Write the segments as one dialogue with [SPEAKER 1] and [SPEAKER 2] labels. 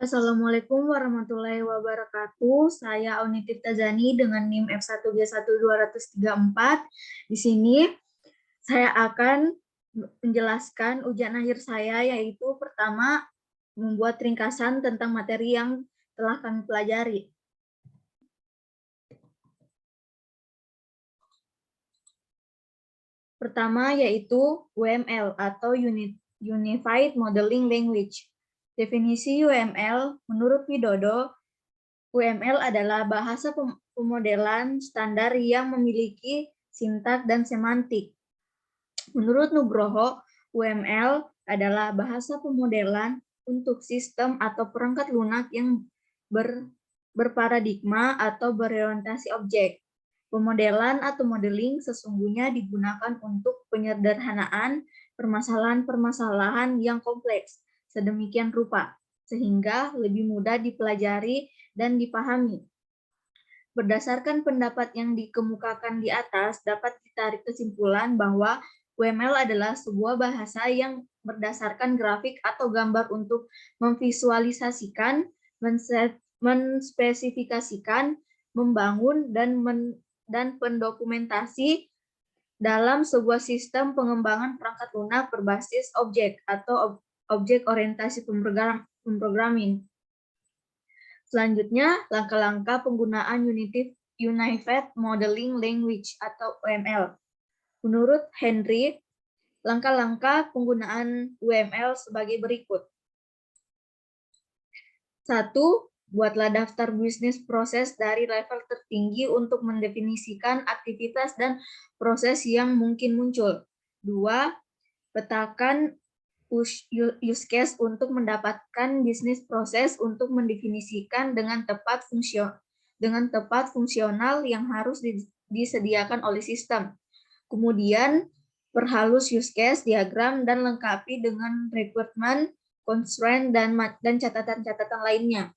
[SPEAKER 1] Assalamualaikum warahmatullahi wabarakatuh. Saya Auni Tirtazani dengan NIM F1G1-234. Di sini saya akan menjelaskan ujian akhir saya, yaitu pertama, membuat ringkasan tentang materi yang telah kami pelajari. Pertama yaitu UML atau Unified Modeling Language. Definisi UML menurut Widodo, UML adalah bahasa pemodelan standar yang memiliki sintak dan semantik. Menurut Nugroho, UML adalah bahasa pemodelan untuk sistem atau perangkat lunak yang berparadigma atau berorientasi objek. Pemodelan atau modeling sesungguhnya digunakan untuk penyederhanaan permasalahan-permasalahan yang kompleks sedemikian rupa, sehingga lebih mudah dipelajari dan dipahami. Berdasarkan pendapat yang dikemukakan di atas, dapat ditarik kesimpulan bahwa UML adalah sebuah bahasa yang berdasarkan grafik atau gambar untuk memvisualisasikan, menspesifikasikan, membangun, dan pendokumentasi dalam sebuah sistem pengembangan perangkat lunak berbasis objek atau objek orientasi pemrogramming. Selanjutnya, langkah-langkah penggunaan Unified Modeling Language atau UML. Menurut Henry, langkah-langkah penggunaan UML sebagai berikut. 1. Buatlah daftar bisnis proses dari level tertinggi untuk mendefinisikan aktivitas dan proses yang mungkin muncul. 2. Petakan use case untuk mendapatkan bisnis proses untuk mendefinisikan dengan tepat fungsional yang harus disediakan oleh sistem. Kemudian, perhalus use case diagram dan lengkapi dengan requirement, constraint, dan catatan-catatan lainnya.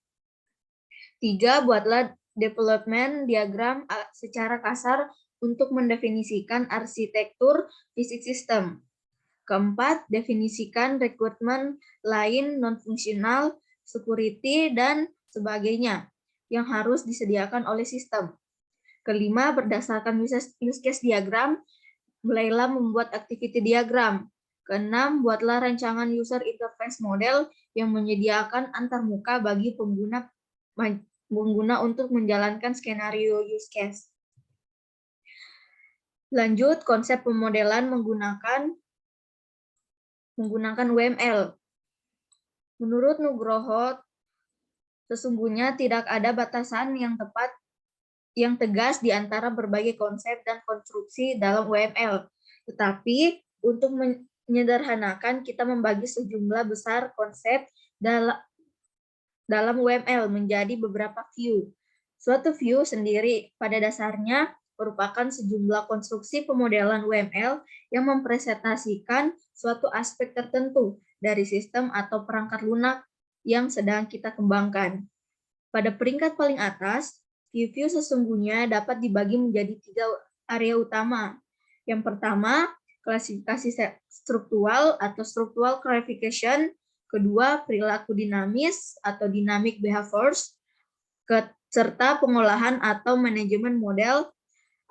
[SPEAKER 1] 3. Buatlah development diagram secara kasar untuk mendefinisikan arsitektur fisik sistem. Keempat, definisikan requirement lain non-fungsional, security, dan sebagainya yang harus disediakan oleh sistem. Kelima, berdasarkan use case diagram, mulailah membuat activity diagram. Keenam, buatlah rancangan user interface model yang menyediakan antarmuka bagi pengguna untuk menjalankan skenario use case. Lanjut, konsep pemodelan menggunakan UML. Menurut Nugroho, sesungguhnya tidak ada batasan yang tegas di antara berbagai konsep dan konstruksi dalam UML. Tetapi untuk menyederhanakan, kita membagi sejumlah besar konsep dalam UML menjadi beberapa view. Suatu view sendiri pada dasarnya merupakan sejumlah konstruksi pemodelan UML yang mempresentasikan suatu aspek tertentu dari sistem atau perangkat lunak yang sedang kita kembangkan. Pada peringkat paling atas, view sesungguhnya dapat dibagi menjadi 3 area utama. Yang pertama, klasifikasi struktural atau structural classification. Kedua, perilaku dinamis atau dynamic behaviors. Serta pengolahan atau manajemen model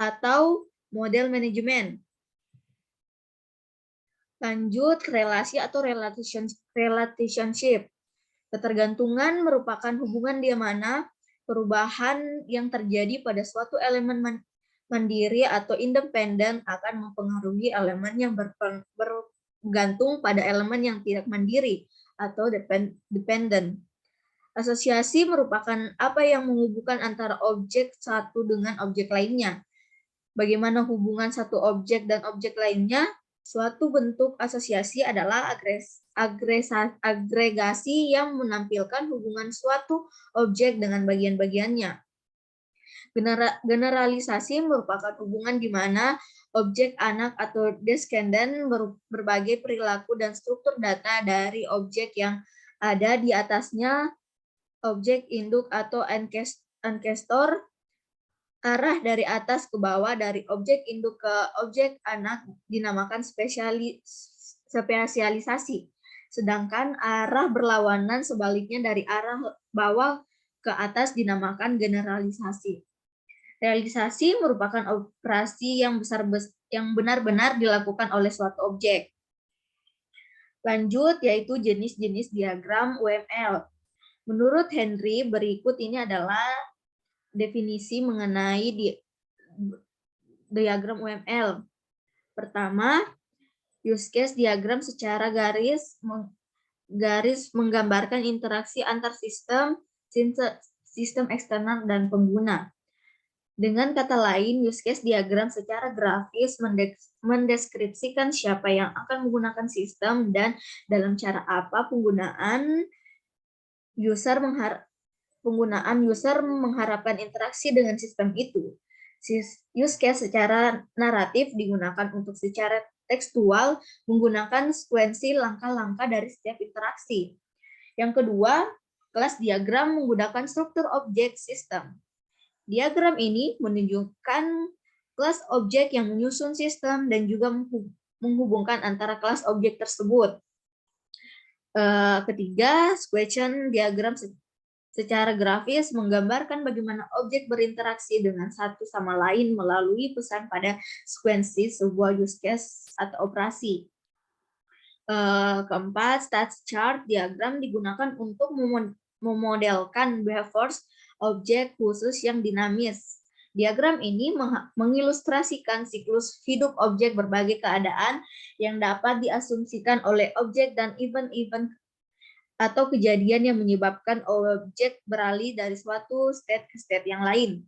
[SPEAKER 1] atau model manajemen. Lanjut, relasi atau relationship. Ketergantungan merupakan hubungan di mana perubahan yang terjadi pada suatu elemen mandiri atau independen akan mempengaruhi elemen yang bergantung pada elemen yang tidak mandiri atau dependent. Asosiasi merupakan apa yang menghubungkan antara objek satu dengan objek lainnya. Bagaimana hubungan satu objek dan objek lainnya? Suatu bentuk asosiasi adalah agregasi yang menampilkan hubungan suatu objek dengan bagian-bagiannya. Generalisasi merupakan hubungan di mana objek anak atau descendant berbagai perilaku dan struktur data dari objek yang ada di atasnya, objek induk atau ancestor, arah dari atas ke bawah dari objek induk ke objek anak dinamakan spesialisasi. sedangkan arah berlawanan sebaliknya dari arah bawah ke atas dinamakan generalisasi. Realisasi merupakan operasi yang benar-benar dilakukan oleh suatu objek. Lanjut, yaitu jenis-jenis diagram UML. Menurut Henry, berikut ini adalah definisi mengenai diagram UML. Pertama, use case diagram secara garis menggambarkan interaksi antar sistem eksternal dan pengguna. Dengan kata lain, use case diagram secara grafis mendeskripsikan siapa yang akan menggunakan sistem dan dalam cara apa penggunaan user mengharapkan interaksi dengan sistem itu. Use case secara naratif digunakan untuk secara tekstual menggunakan sekuensi langkah-langkah dari setiap interaksi. Yang kedua, kelas diagram menggunakan struktur objek sistem. Diagram ini menunjukkan kelas objek yang menyusun sistem dan juga menghubungkan antara kelas objek tersebut. Ketiga, sequential diagram secara grafis menggambarkan bagaimana objek berinteraksi dengan satu sama lain melalui pesan pada sekuensi sebuah use case atau operasi. Keempat, stats chart diagram digunakan untuk memodelkan behaviors objek khusus yang dinamis. Diagram ini mengilustrasikan siklus hidup objek berbagai keadaan yang dapat diasumsikan oleh objek dan event-event atau kejadian yang menyebabkan objek beralih dari suatu state ke state yang lain.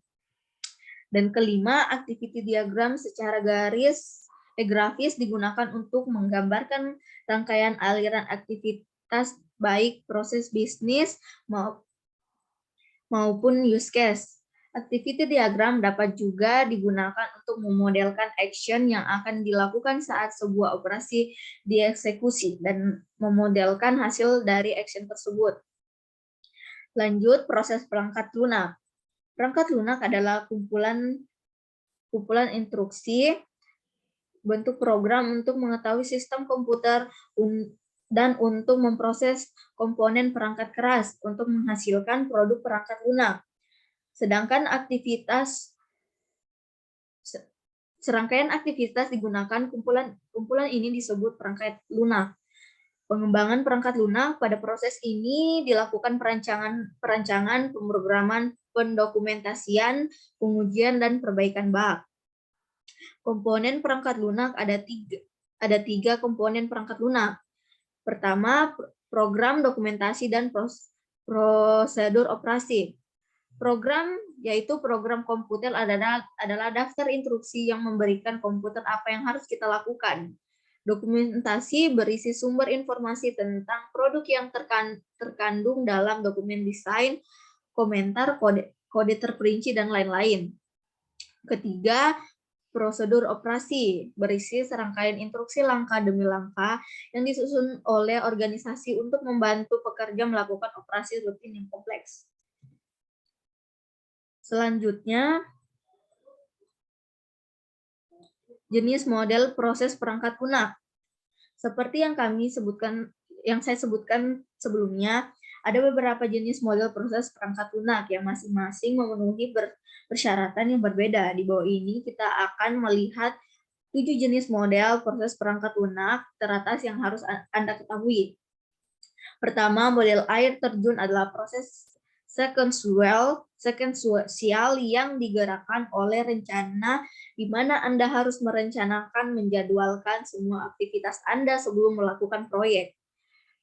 [SPEAKER 1] Dan kelima, activity diagram secara grafis digunakan untuk menggambarkan rangkaian aliran aktivitas baik proses bisnis maupun use case. Activity diagram dapat juga digunakan untuk memodelkan action yang akan dilakukan saat sebuah operasi dieksekusi dan memodelkan hasil dari action tersebut. Lanjut, proses perangkat lunak. Perangkat lunak adalah kumpulan instruksi bentuk program untuk mengetahui sistem komputer dan untuk memproses komponen perangkat keras untuk menghasilkan produk perangkat lunak. Sedangkan serangkaian aktivitas digunakan kumpulan ini disebut perangkat lunak. Pengembangan perangkat lunak pada proses ini dilakukan perancangan, pemrograman, pendokumentasian, pengujian, dan perbaikan bug. Komponen perangkat lunak ada tiga komponen perangkat lunak. Pertama, program, dokumentasi, dan prosedur operasi. Program, yaitu program komputer adalah daftar instruksi yang memberikan komputer apa yang harus kita lakukan. Dokumentasi berisi sumber informasi tentang produk yang terkandung dalam dokumen desain, komentar, kode terperinci, dan lain-lain. Ketiga, prosedur operasi berisi serangkaian instruksi langkah demi langkah yang disusun oleh organisasi untuk membantu pekerja melakukan operasi rutin yang kompleks. Selanjutnya, jenis model proses perangkat lunak. Seperti yang saya sebutkan sebelumnya, ada beberapa jenis model proses perangkat lunak yang masing-masing memenuhi persyaratan yang berbeda. Di bawah ini kita akan melihat 7 jenis model proses perangkat lunak teratas yang harus Anda ketahui. Pertama, model air terjun adalah proses sekuensial yang digerakkan oleh rencana di mana Anda harus merencanakan, menjadwalkan semua aktivitas Anda sebelum melakukan proyek.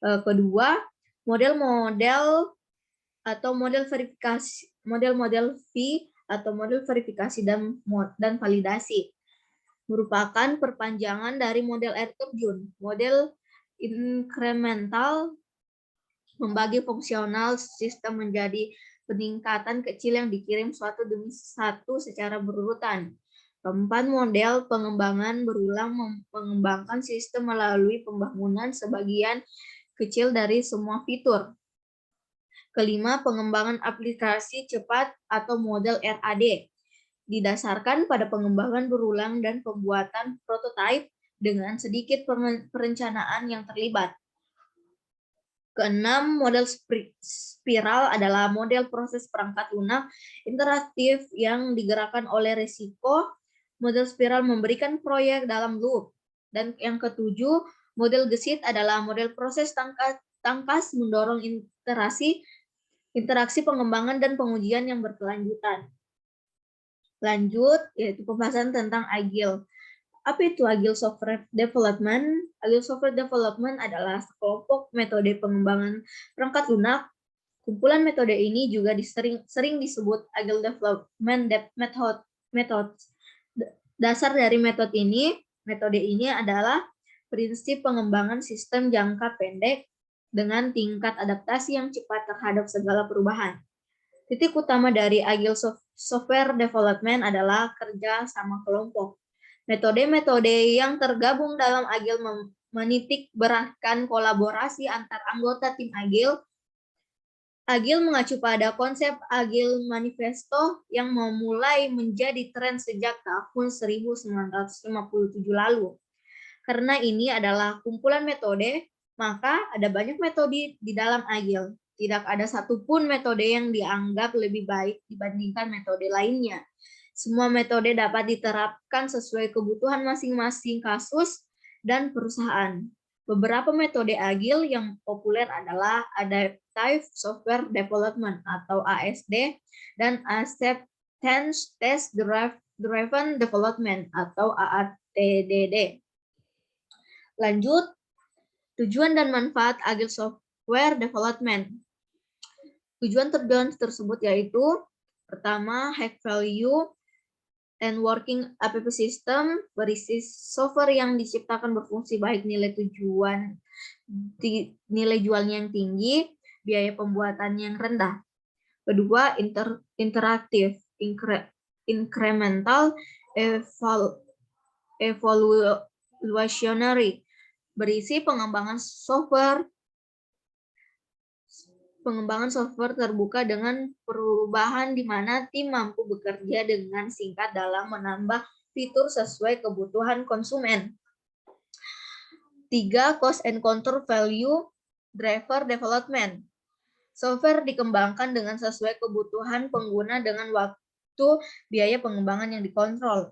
[SPEAKER 1] Kedua, model-model verifikasi, model V atau model verifikasi dan validasi merupakan perpanjangan dari model air terjun. Model incremental membagi fungsional sistem menjadi peningkatan kecil yang dikirim suatu demi satu secara berurutan. Keempat, model pengembangan berulang mengembangkan sistem melalui pembangunan sebagian kecil dari semua fitur. Kelima, pengembangan aplikasi cepat atau model RAD. Didasarkan pada pengembangan berulang dan pembuatan prototipe dengan sedikit perencanaan yang terlibat. Keenam, model spiral adalah model proses perangkat lunak interaktif yang digerakkan oleh risiko. Model spiral memberikan proyek dalam loop. Dan yang ketujuh, model gesit adalah model proses tangkas mendorong interaksi pengembangan dan pengujian yang berkelanjutan. Lanjut, yaitu pembahasan tentang Agile. Apa itu Agile Software Development? Agile Software Development adalah sekelompok metode pengembangan perangkat lunak. Kumpulan metode ini juga sering disebut Agile Development Method. Dasar dari metode ini adalah prinsip pengembangan sistem jangka pendek dengan tingkat adaptasi yang cepat terhadap segala perubahan. Titik utama dari Agile Software Development adalah kerja sama kelompok. Metode-metode yang tergabung dalam Agile menitik beratkan kolaborasi antar anggota tim Agile. Agile mengacu pada konsep Agile Manifesto yang memulai menjadi tren sejak tahun 1957 lalu. Karena ini adalah kumpulan metode, maka ada banyak metode di dalam Agile. Tidak ada satupun metode yang dianggap lebih baik dibandingkan metode lainnya. Semua metode dapat diterapkan sesuai kebutuhan masing-masing kasus dan perusahaan. Beberapa metode Agile yang populer adalah Adaptive Software Development atau ASD dan Acceptance Test Driven Development atau AATDD. Lanjut, tujuan dan manfaat Agile Software Development. Tujuan tersebut yaitu pertama, high value and working app system, berisi software yang diciptakan berfungsi baik, nilai jualnya yang tinggi, biaya pembuatannya yang rendah. Kedua, interaktif, incremental, evolutionary, berisi pengembangan software terbuka dengan perubahan di mana tim mampu bekerja dengan singkat dalam menambah fitur sesuai kebutuhan konsumen. 3. Cost and control value driver development. Software dikembangkan dengan sesuai kebutuhan pengguna dengan waktu biaya pengembangan yang dikontrol.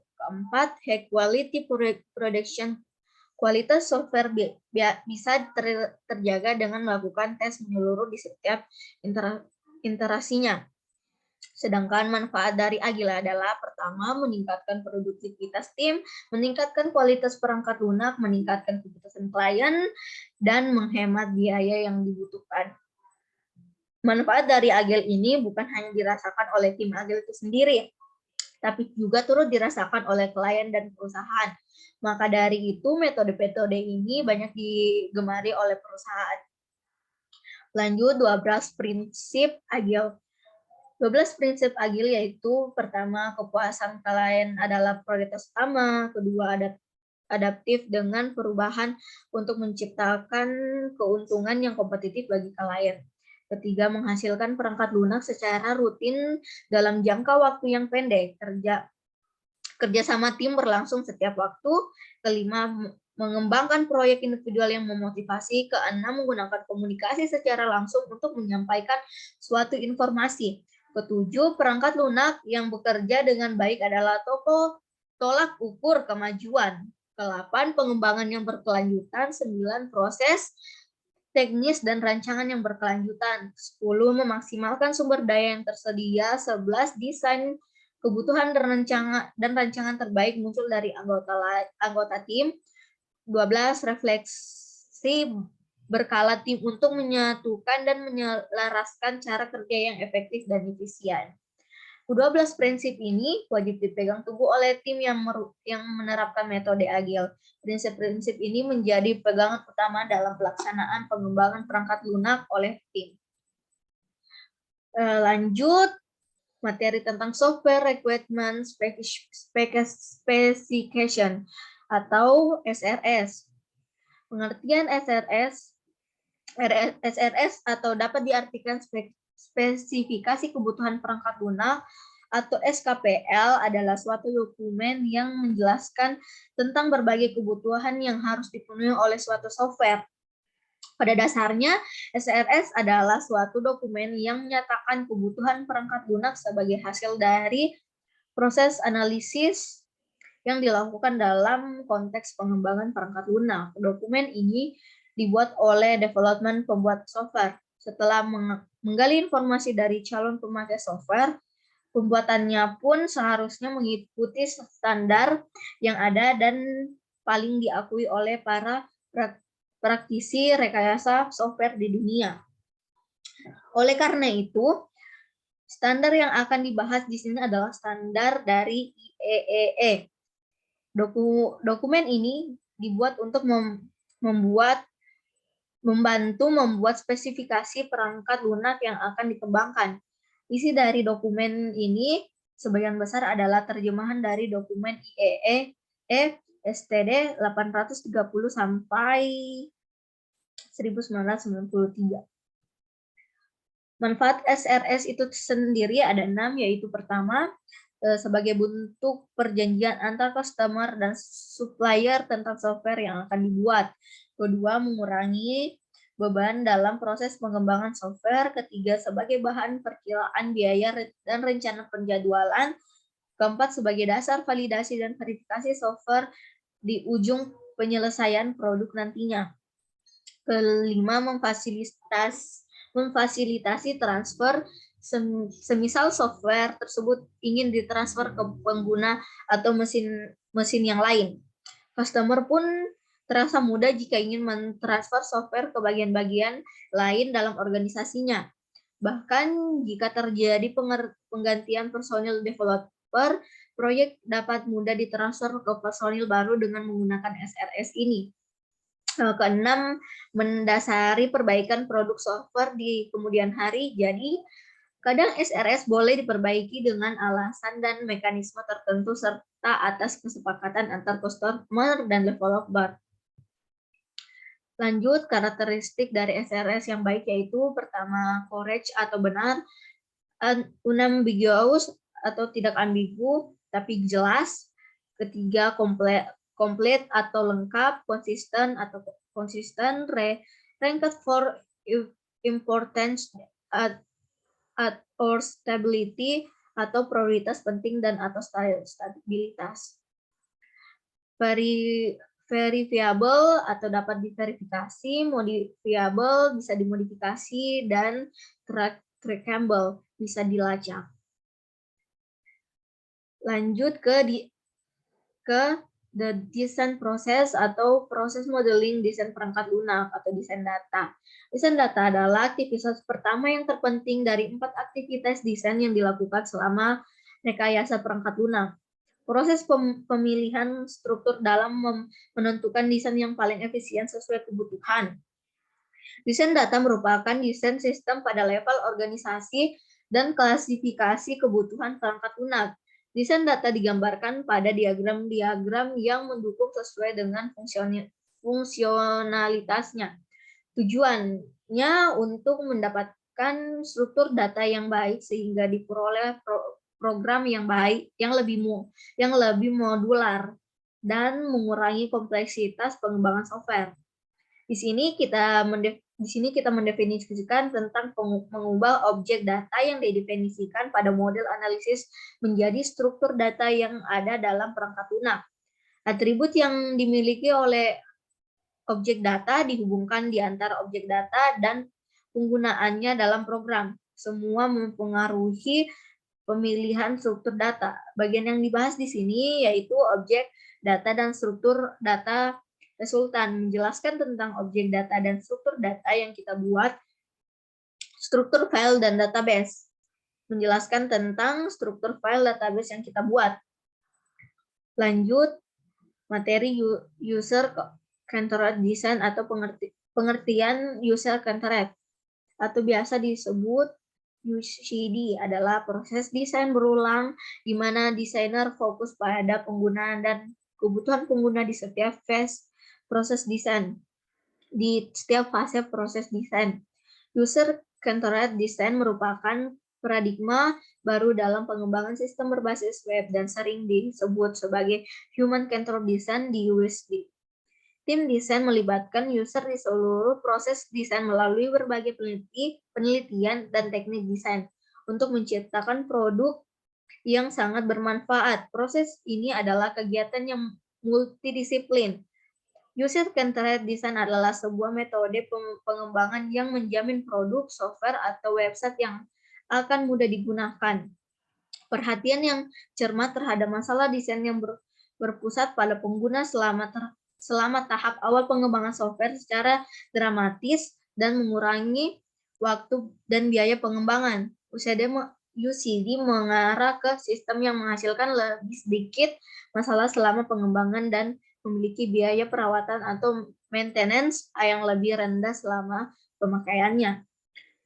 [SPEAKER 1] 4. High quality production. Kualitas software bisa terjaga dengan melakukan tes menyeluruh di setiap interaksinya. Sedangkan manfaat dari Agile adalah pertama, meningkatkan produktivitas tim, meningkatkan kualitas perangkat lunak, meningkatkan keputusan klien, dan menghemat biaya yang dibutuhkan. Manfaat dari Agile ini bukan hanya dirasakan oleh tim Agile itu sendiri, tapi juga turut dirasakan oleh klien dan perusahaan. Maka dari itu, metode-metode ini banyak digemari oleh perusahaan. Lanjut, 12 prinsip Agile. 12 prinsip Agile yaitu, pertama, kepuasan klien adalah prioritas utama. Kedua, adaptif dengan perubahan untuk menciptakan keuntungan yang kompetitif bagi klien. Ketiga, menghasilkan perangkat lunak secara rutin dalam jangka waktu yang pendek. Kerjasama tim berlangsung setiap waktu. Kelima, mengembangkan proyek individual yang memotivasi. Keenam, menggunakan komunikasi secara langsung untuk menyampaikan suatu informasi. Ketujuh, perangkat lunak yang bekerja dengan baik adalah tolak ukur kemajuan. Ke-8, pengembangan yang berkelanjutan. 9, proses teknis dan rancangan yang berkelanjutan. 10, memaksimalkan sumber daya yang tersedia. 11, desain kebutuhan dan rancangan terbaik muncul dari anggota tim. 12, refleksi berkala tim untuk menyatukan dan menyelaraskan cara kerja yang efektif dan efisien. 12 prinsip ini wajib dipegang teguh oleh tim yang menerapkan metode Agile. Prinsip-prinsip ini menjadi pegangan utama dalam pelaksanaan pengembangan perangkat lunak oleh tim. Lanjut, materi tentang software requirement specification atau SRS. Pengertian SRS atau dapat diartikan spesifikasi kebutuhan perangkat lunak atau SKPL adalah suatu dokumen yang menjelaskan tentang berbagai kebutuhan yang harus dipenuhi oleh suatu software. Pada dasarnya, SRS adalah suatu dokumen yang menyatakan kebutuhan perangkat lunak sebagai hasil dari proses analisis yang dilakukan dalam konteks pengembangan perangkat lunak. Dokumen ini dibuat oleh development pembuat software. Setelah menggali informasi dari calon pemakai software, pembuatannya pun seharusnya mengikuti standar yang ada dan paling diakui oleh para praktisi rekayasa software di dunia. Oleh karena itu, standar yang akan dibahas di sini adalah standar dari IEEE. Dokumen ini dibuat untuk membantu membuat spesifikasi perangkat lunak yang akan dikembangkan. Isi dari dokumen ini sebagian besar adalah terjemahan dari dokumen IEEE STD 830 sampai 1993. Manfaat SRS itu sendiri ada 6, yaitu pertama, sebagai bentuk perjanjian antar customer dan supplier tentang software yang akan dibuat. Kedua, mengurangi beban dalam proses pengembangan software. Ketiga, sebagai bahan perkiraan biaya dan rencana penjadwalan. Keempat, sebagai dasar validasi dan verifikasi software di ujung penyelesaian produk nantinya. Kelima, memfasilitasi transfer, semisal software tersebut ingin ditransfer ke pengguna atau mesin yang lain. Customer pun terasa mudah jika ingin mentransfer software ke bagian-bagian lain dalam organisasinya. Bahkan jika terjadi penggantian personil developer, proyek dapat mudah ditransfer ke personil baru dengan menggunakan SRS ini. Keenam, mendasari perbaikan produk software di kemudian hari. Jadi, kadang SRS boleh diperbaiki dengan alasan dan mekanisme tertentu serta atas kesepakatan antar customer dan developer. Lanjut, karakteristik dari SRS yang baik yaitu pertama, correct atau benar, unambiguous atau tidak ambigu tapi jelas. Ketiga, komplit atau lengkap, konsisten atau konsisten, ranked for importance or stability atau prioritas penting dan atau stabilitas. Verifiable atau dapat diverifikasi, modifiable bisa dimodifikasi, dan trackable bisa dilacak. Lanjut ke the design process atau proses modeling desain perangkat lunak atau desain data. Desain data adalah aktivitas pertama yang terpenting dari 4 aktivitas desain yang dilakukan selama rekayasa perangkat lunak. Proses pemilihan struktur dalam menentukan desain yang paling efisien sesuai kebutuhan. Desain data merupakan desain sistem pada level organisasi dan klasifikasi kebutuhan perangkat lunak. Desain data digambarkan pada diagram-diagram yang mendukung sesuai dengan fungsionalitasnya. Tujuannya untuk mendapatkan struktur data yang baik sehingga diperoleh program yang baik, yang lebih modular dan mengurangi kompleksitas pengembangan software. Di sini kita mendefinisikan tentang mengubah objek data yang didefinisikan pada model analisis menjadi struktur data yang ada dalam perangkat lunak. Atribut yang dimiliki oleh objek data dihubungkan di antara objek data dan penggunaannya dalam program. Semua mempengaruhi pemilihan struktur data. Bagian yang dibahas di sini yaitu objek data dan struktur data resultan, menjelaskan tentang objek data dan struktur data yang kita buat, struktur file dan database, menjelaskan tentang struktur file database yang kita buat. Lanjut, materi user-centered design atau pengertian user-centered, atau biasa disebut UCD, adalah proses desain berulang di mana desainer fokus pada penggunaan dan kebutuhan pengguna di setiap fase proses desain. User-centered design merupakan paradigma baru dalam pengembangan sistem berbasis web dan sering disebut sebagai human-centered design di USD. Tim desain melibatkan user di seluruh proses desain melalui berbagai penelitian dan teknik desain untuk menciptakan produk yang sangat bermanfaat. Proses ini adalah kegiatan yang multidisiplin. User-centered design adalah sebuah metode pengembangan yang menjamin produk, software, atau website yang akan mudah digunakan. Perhatian yang cermat terhadap masalah desain yang berpusat pada pengguna selama tahap awal pengembangan software secara dramatis dan mengurangi waktu dan biaya pengembangan. UCD mengarah ke sistem yang menghasilkan lebih sedikit masalah selama pengembangan dan memiliki biaya perawatan atau maintenance yang lebih rendah selama pemakaiannya.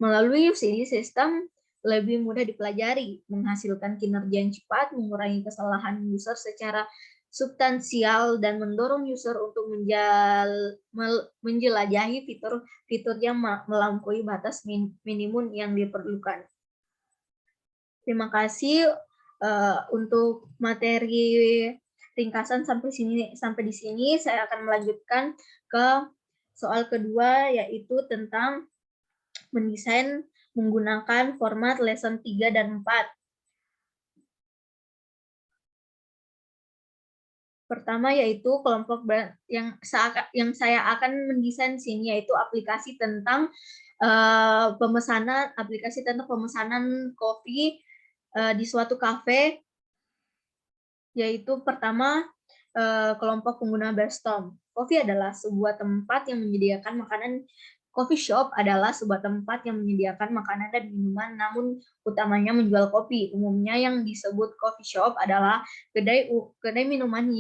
[SPEAKER 1] Melalui UCD, sistem lebih mudah dipelajari, menghasilkan kinerja yang cepat, mengurangi kesalahan user secara substansial, dan mendorong user untuk menjelajahi fitur-fitur yang melampaui batas minimum yang diperlukan. Terima kasih untuk materi ringkasan sampai di sini. Saya akan melanjutkan ke soal kedua, yaitu tentang mendesain menggunakan format lesson 3 dan 4. Pertama yaitu kelompok yang saya akan mendesain sini, yaitu aplikasi tentang pemesanan kopi di suatu kafe, yaitu pertama kelompok pengguna Brainstorm. Coffee adalah sebuah tempat yang menyediakan makanan. Coffee shop adalah sebuah tempat yang menyediakan makanan dan minuman, namun utamanya menjual kopi. Umumnya yang disebut coffee shop adalah kedai minuman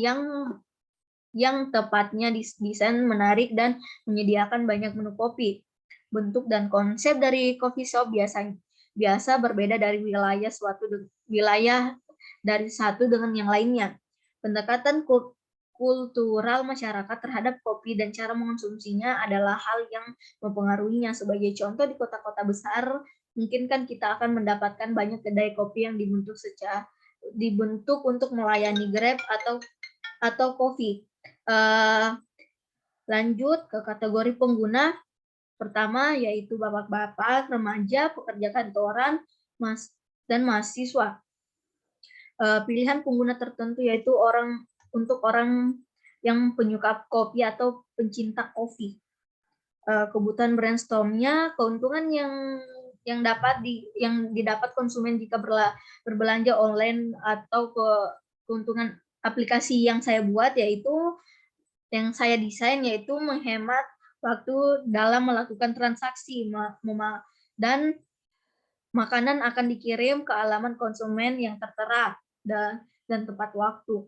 [SPEAKER 1] yang tepatnya didesain menarik dan menyediakan banyak menu kopi. Bentuk dan konsep dari coffee shop biasa berbeda dari wilayah dari satu dengan yang lainnya. Pendekatan kultural masyarakat terhadap kopi dan cara mengonsumsinya adalah hal yang mempengaruhinya. Sebagai contoh, di kota-kota besar, mungkin kan kita akan mendapatkan banyak kedai kopi yang dibentuk untuk melayani Grab atau kopi. Lanjut ke kategori pengguna. Pertama yaitu bapak-bapak, remaja, pekerja kantoran, dan mahasiswa. Pilihan pengguna tertentu yaitu untuk orang yang penyuka kopi atau pencinta kopi. Kebutuhan Brainstorm-nya, keuntungan yang didapat konsumen jika berbelanja online, atau keuntungan aplikasi yang saya buat yang saya desain, yaitu menghemat waktu dalam melakukan transaksi, dan makanan akan dikirim ke alamat konsumen yang tertera dan tepat waktu.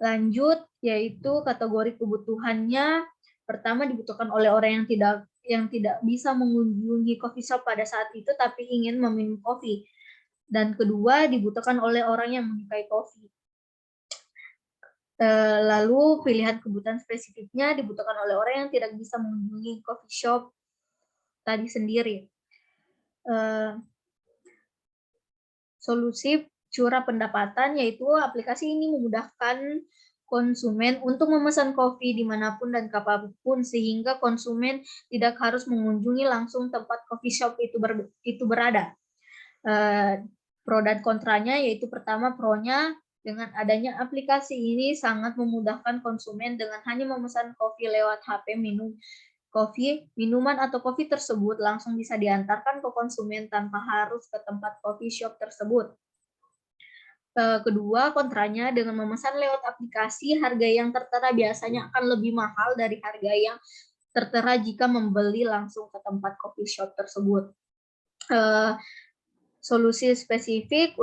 [SPEAKER 1] Lanjut, yaitu kategori kebutuhannya. Pertama, dibutuhkan oleh orang yang tidak bisa mengunjungi coffee shop pada saat itu tapi ingin meminum kopi. Dan kedua, dibutuhkan oleh orang yang menyukai kopi. Lalu pilihan kebutuhan spesifiknya dibutuhkan oleh orang yang tidak bisa mengunjungi coffee shop tadi sendiri. Solusi curah pendapatan, yaitu aplikasi ini memudahkan konsumen untuk memesan kopi dimanapun dan kapanpun, sehingga konsumen tidak harus mengunjungi langsung tempat coffee shop itu berada. Pro dan kontranya, yaitu pertama, pro-nya, dengan adanya aplikasi ini sangat memudahkan konsumen dengan hanya memesan kopi lewat HP. Minuman atau kopi tersebut langsung bisa diantarkan ke konsumen tanpa harus ke tempat coffee shop tersebut. Kedua, kontranya, dengan memesan lewat aplikasi, harga yang tertera biasanya akan lebih mahal dari harga yang tertera jika membeli langsung ke tempat coffee shop tersebut. Solusi spesifik,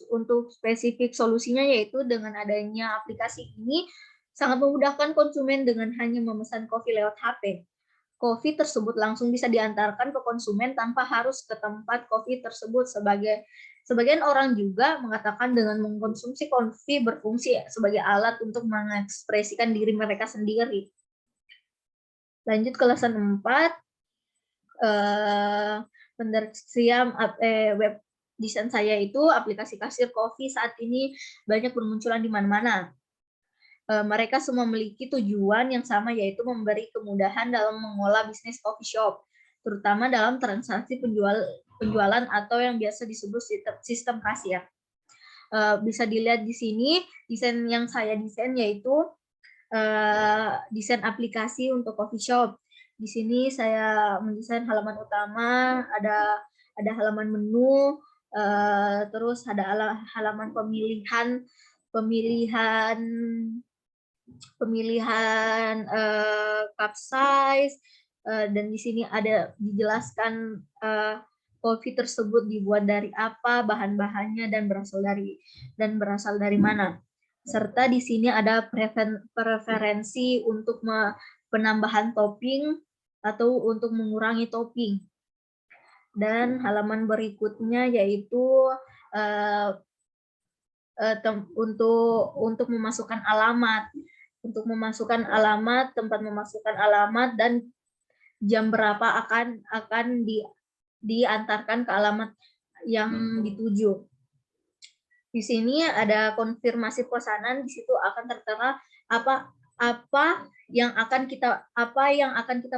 [SPEAKER 1] untuk spesifik solusinya, yaitu dengan adanya aplikasi ini sangat memudahkan konsumen dengan hanya memesan kopi lewat HP. Kopi tersebut langsung bisa diantarkan ke konsumen tanpa harus ke tempat kopi tersebut. Sebagian orang juga mengatakan dengan mengkonsumsi kopi berfungsi sebagai alat untuk mengekspresikan diri mereka sendiri. Lanjut ke lesson 4. Pendesain web desain saya itu aplikasi kasir kopi saat ini banyak bermunculan di mana-mana. Mereka semua memiliki tujuan yang sama, yaitu memberi kemudahan dalam mengolah bisnis coffee shop, terutama dalam transaksi penjualan atau yang biasa disebut sistem kasir. Bisa dilihat di sini, desain yang saya desain yaitu desain aplikasi untuk coffee shop. Di sini saya mendesain halaman utama, ada halaman menu, terus ada halaman pemilihan cup size, dan di sini ada dijelaskan kopi tersebut dibuat dari apa, bahan-bahannya, dan berasal dari mana. Serta di sini ada preferensi untuk penambahan topping atau untuk mengurangi topping. Dan halaman berikutnya yaitu untuk memasukkan alamat, tempat memasukkan alamat, dan jam berapa akan diantarkan ke alamat yang dituju. Di sini ada konfirmasi pesanan, di situ akan tertera apa yang akan kita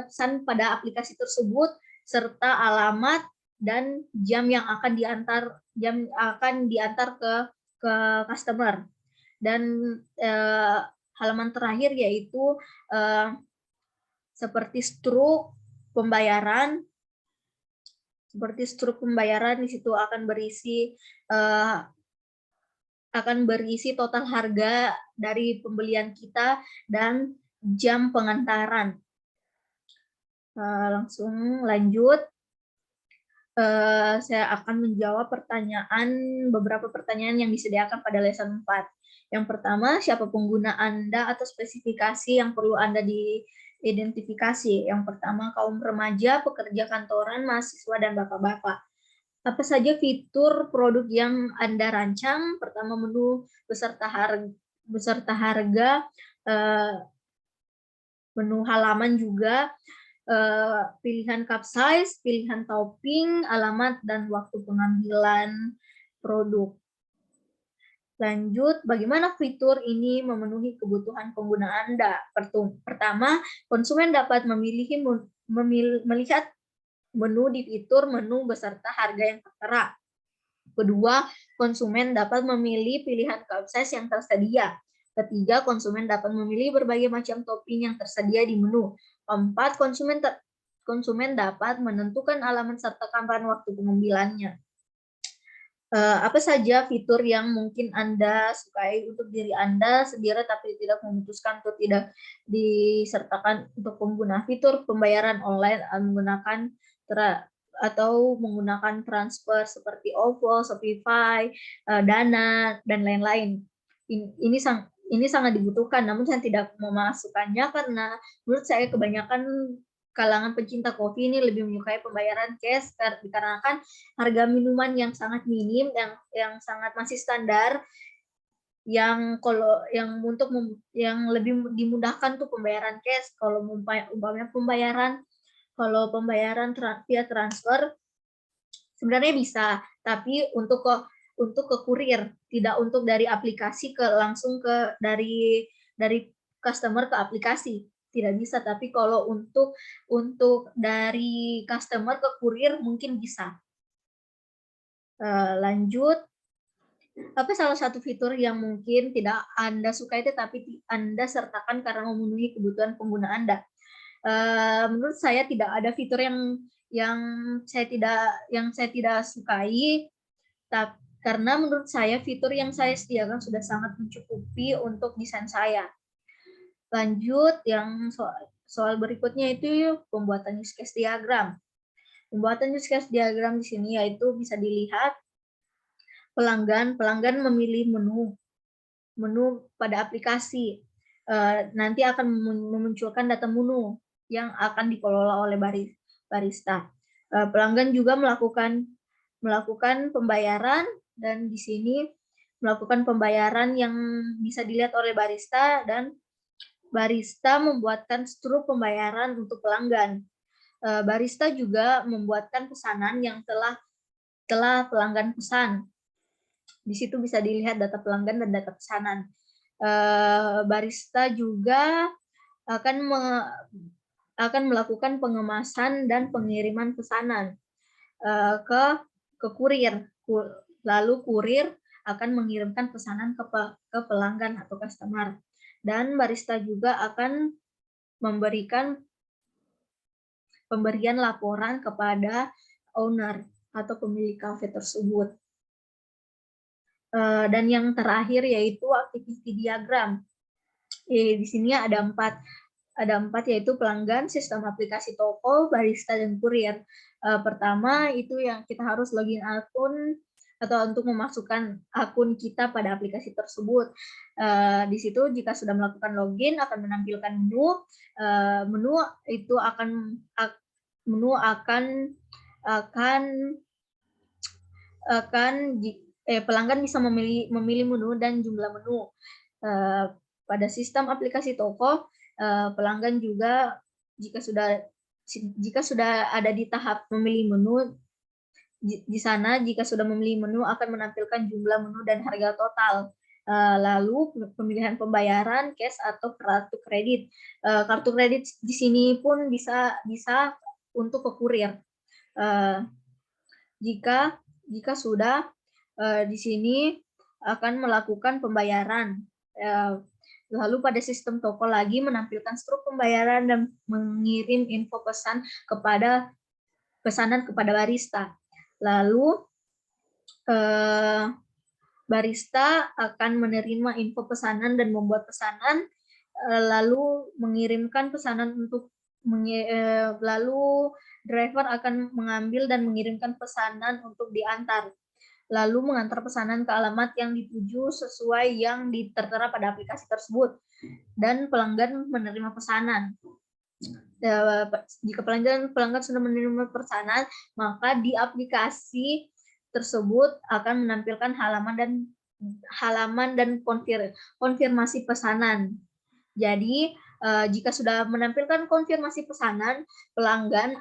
[SPEAKER 1] pesan pada aplikasi tersebut, serta alamat dan jam yang akan diantar ke customer. Dan halaman terakhir yaitu seperti struk pembayaran. Di situ akan berisi total harga dari pembelian kita dan jam pengantaran. Langsung lanjut. Saya akan menjawab beberapa pertanyaan yang disediakan pada lesson 4. Yang pertama, siapa pengguna Anda atau spesifikasi yang perlu Anda diidentifikasi? Yang pertama, kaum remaja, pekerja kantoran, mahasiswa, dan bapak-bapak. Apa saja fitur produk yang Anda rancang? Pertama, menu beserta harga, menu halaman juga, pilihan cup size, pilihan topping, alamat, dan waktu pengambilan produk. Lanjut, bagaimana fitur ini memenuhi kebutuhan pengguna Anda? Pertama, konsumen dapat melihat menu di fitur menu beserta harga yang tertera. Kedua, konsumen dapat memilih pilihan cup size yang tersedia. Ketiga, konsumen dapat memilih berbagai macam topping yang tersedia di menu. Keempat, konsumen dapat menentukan alamat serta kapan waktu pengambilannya. Apa saja fitur yang mungkin Anda sukai untuk diri Anda sendiri tapi tidak memutuskan untuk tidak disertakan untuk pengguna? Fitur pembayaran online menggunakan transfer seperti OVO, Shopify, Dana, dan lain-lain. Ini sangat dibutuhkan, namun saya tidak memasukkannya karena menurut saya kebanyakan kalangan pencinta kopi ini lebih menyukai pembayaran cash dikarenakan harga minuman yang sangat minim, yang sangat masih standar, yang lebih dimudahkan tuh pembayaran cash. Kalau umpamanya pembayaran via transfer sebenarnya bisa, tapi untuk ke kurir, tidak untuk dari aplikasi langsung dari customer ke aplikasi. Tidak bisa, tapi kalau untuk dari customer ke kurir mungkin bisa. Lanjut, apa salah satu fitur yang mungkin tidak Anda sukai tetapi Anda sertakan karena memenuhi kebutuhan pengguna Anda? Menurut saya tidak ada fitur yang saya tidak sukai, karena menurut saya fitur yang saya sediakan sudah sangat mencukupi untuk desain saya. Lanjut, yang soal berikutnya itu pembuatan use case diagram. Pembuatan use case diagram di sini yaitu bisa dilihat pelanggan memilih menu pada aplikasi. Nanti akan memunculkan data menu yang akan dikelola oleh barista. Pelanggan juga melakukan pembayaran, dan di sini melakukan pembayaran yang bisa dilihat oleh barista, dan barista membuatkan struk pembayaran untuk pelanggan. Barista juga membuatkan pesanan yang telah pelanggan pesan. Di situ bisa dilihat data pelanggan dan data pesanan. Barista juga akan melakukan pengemasan dan pengiriman pesanan ke kurir. Lalu kurir akan mengirimkan pesanan ke pelanggan atau customer. Dan barista juga akan memberikan pemberian laporan kepada owner atau pemilik kafe tersebut. Dan yang terakhir yaitu activity diagram. Di sini ada empat yaitu pelanggan, sistem aplikasi toko, barista, dan kurir. Pertama itu yang kita harus login akun atau untuk memasukkan akun kita pada aplikasi tersebut. Di situ jika sudah melakukan login akan menampilkan menu. Menu itu pelanggan bisa memilih menu dan jumlah menu. Pada sistem aplikasi toko, pelanggan juga jika sudah ada di tahap memilih menu, di sana jika sudah memilih menu akan menampilkan jumlah menu dan harga total. Lalu pemilihan pembayaran cash atau kartu kredit. Kartu kredit di sini pun bisa untuk ke kurir. Jika sudah di sini akan melakukan pembayaran. Lalu pada sistem toko lagi menampilkan struk pembayaran dan mengirim info pesanan kepada barista. Lalu barista akan menerima info pesanan dan membuat pesanan, lalu mengirimkan pesanan lalu driver akan mengambil dan mengirimkan pesanan untuk diantar. Lalu mengantar pesanan ke alamat yang dituju sesuai yang tertera pada aplikasi tersebut. Dan pelanggan menerima pesanan. Jika pelanggan sudah menerima pesanan, maka di aplikasi tersebut akan menampilkan halaman dan konfirmasi pesanan. Jadi jika sudah menampilkan konfirmasi pesanan, pelanggan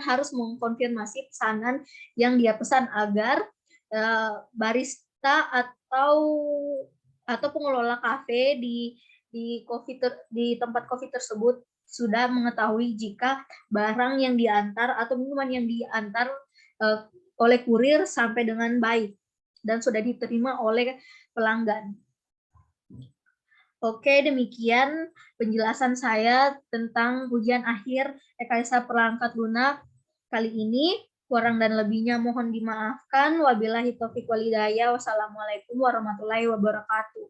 [SPEAKER 1] harus mengkonfirmasi pesanan yang dia pesan agar barista atau pengelola kafe di tempat kopi tersebut sudah mengetahui jika barang yang diantar atau minuman yang diantar oleh kurir sampai dengan baik dan sudah diterima oleh pelanggan. Oke, demikian penjelasan saya tentang ujian akhir Ekaisa Perangkat Lunak kali ini. Kurang dan lebihnya mohon dimaafkan. Wabillahi taufiq wal hidayah. Wassalamualaikum warahmatullahi wabarakatuh.